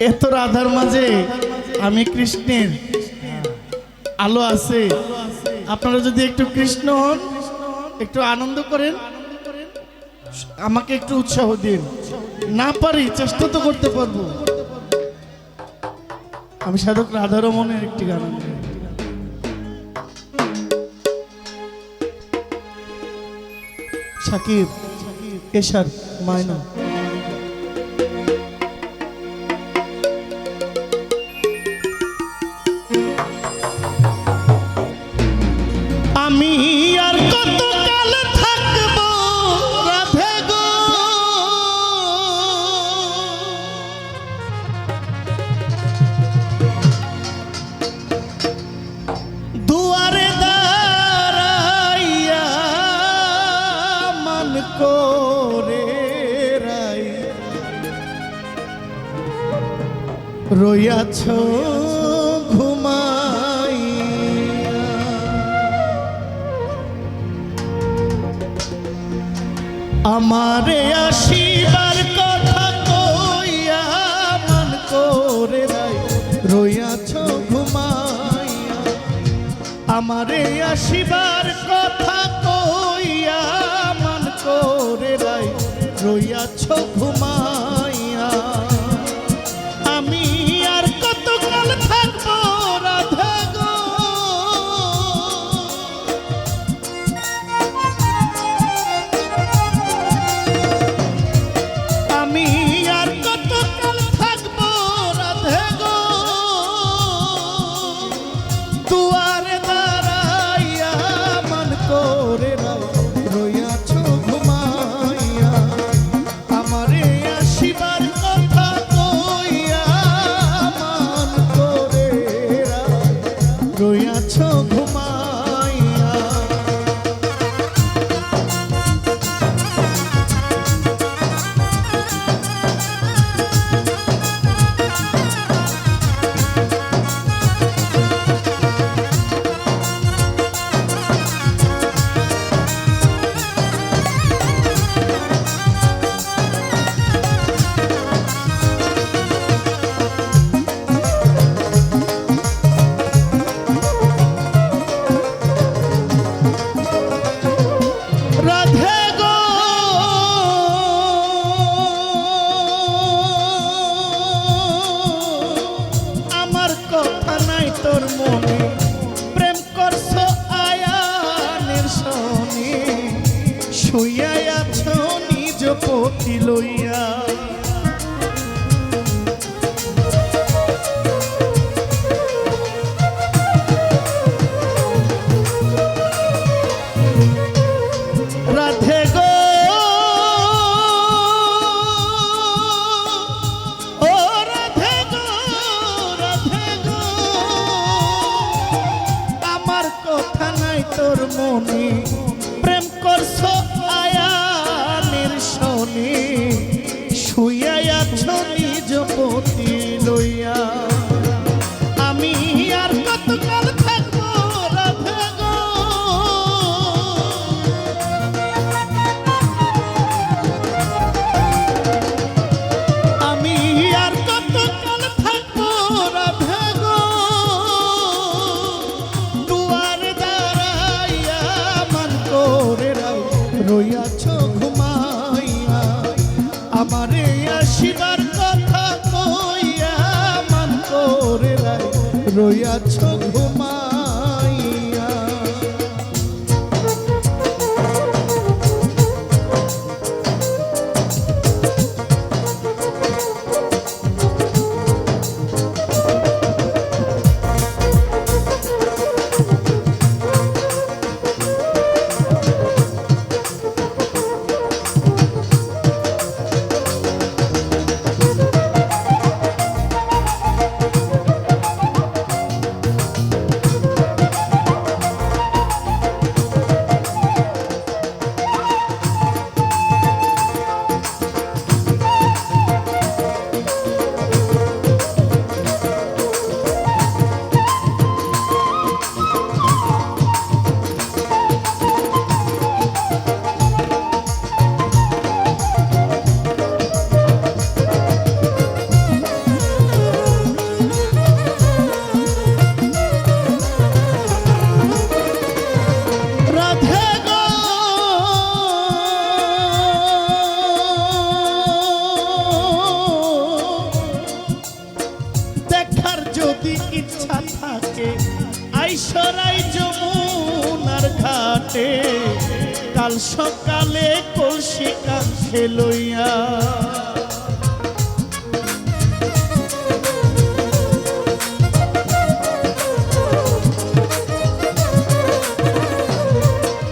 এত রাধার মাঝে আমি কৃষ্ণের আলো আছে। আপনারা যদি একটু কৃষ্ণ হন, একটু আনন্দ করেন, আমাকে একটু উৎসাহ দিন। না পারি চেষ্টা তো করতে পারবো। আমি সাধক রাধারমণের একটি গান সাকিব এশার মায়না। আমি আর কতকাল থাকব রাধে গো, দুয়ারে দাঁড়াইয়া মান করে রাই রইয়াছ আমারে আসিবার কথা কইয়া মান করে রাই রইয়াছ ঘুমাইয়া। আমারে আসিবার কথা কইয়া মান করে রাই রইয়াছ ঘুমাইয়া। আমি আর কতকাল থাকবো রাধা গো, আমি আর কতকাল থাকবো রাধে গো, দুয়ারে দাঁড়াইয়া মান করে রইয়াছ ঘুমাইয়া। আমারে আসিবার কথা কইয়া মান করে রইয়াছ ঘুমাইয়া। রাধে গো আমার কথা নাই তোর মনে, প্রেম করছ আয়ানের শনি, শুইয়া আছো নিজ পতি লইয়া। রাধে গো ও রাধে গো, রাধে গো আমার কথা নাই তোর মনে, প্রেম করছ আয়ানের শনি, শুইয়া আছো নিজ পতি লইয়া। আমি আর কতকাল থাকবো রাধে গো, আমি আর কতকাল থাকবো রাধে গো, দুয়ারে দাঁড়াইয়া মান করে রইয়াছ ঘুমাইয়া। আমারে আসিবার কথা কইয়া মান করে রইয়াছ ঘুমাইয়া। ঘাটে কাল সকালে কলসি কাঁখে লইয়া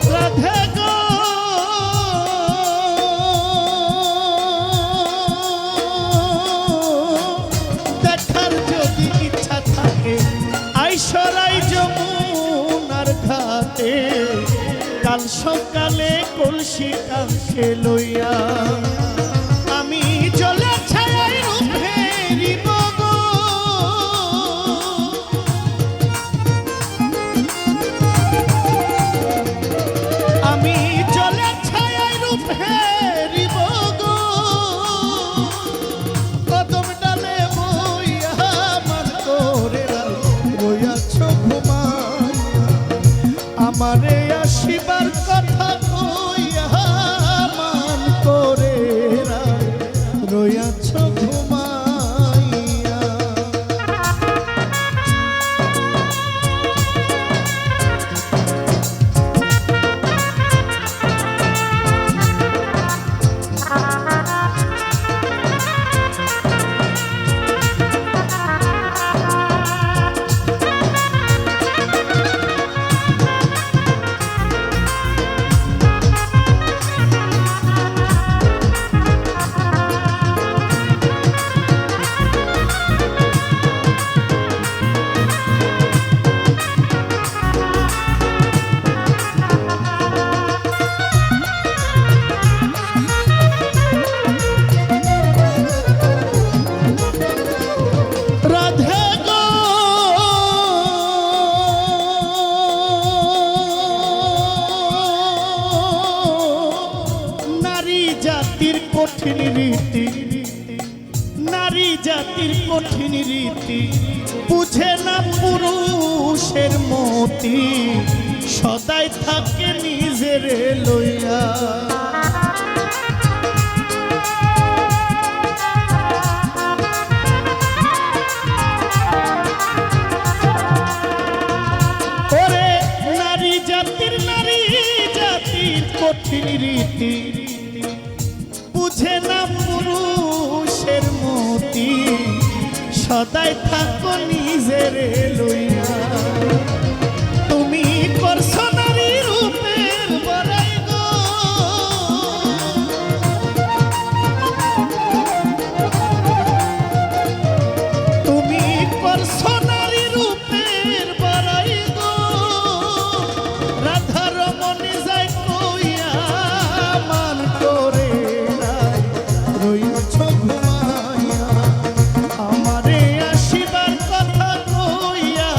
রাধে গো দেখার যদি ইচ্ছা থাকে আইসরাই যমুনার ঘাটে কাল সকালে কলসি কাঁখে লইয়া আমি জলে ছায়ায় রূপ হেরিব গো আমি জলে ছায়ায় রূপ হেরিব গো কদম ডালে বইয়া মান করে রইয়াছ ঘুমায় আমারে আসিবার কথা কইয়া মান করে রইয়াছ ঘুমাইয়া রাধে গো নারী জাতির কঠিন রীতি নারী জাতির কঠিন রীতি বুঝে না পুরুষের মতি সদাই থাকে নিজের লইয়া ওরে নারী জাতির কঠিন রীতি বুঝে না পুরুষের মতি সদাই থাকো নিজের লইয়া তুমি করছো নারী রূপের বড়াই গো তুমি করছো নারী রূপের বড়াই গো রাধার মনে যায় কইয়া মান করে রইছ ঘুমাইয়া আমারে আসিবার কথা কইয়া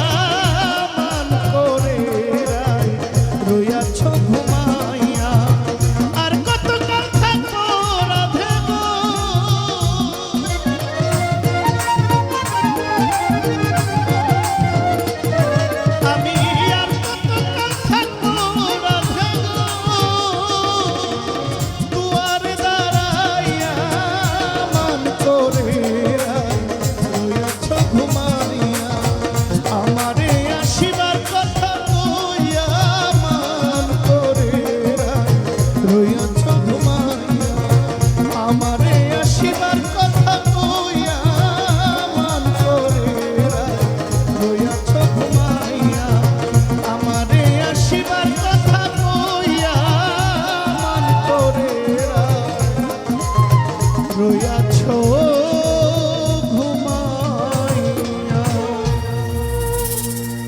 মান করে রইয়াছ ঘুমাইয়া আর কত কাল থাকো রাধে গো আমি আর কত কাল থাকো রাধে গো দুয়ারে দাঁড়াইয়া মান করে রইয়াছ ঘুমাইয়া আমারে আসিবার কথা কইয়া মান করে রইয়াছ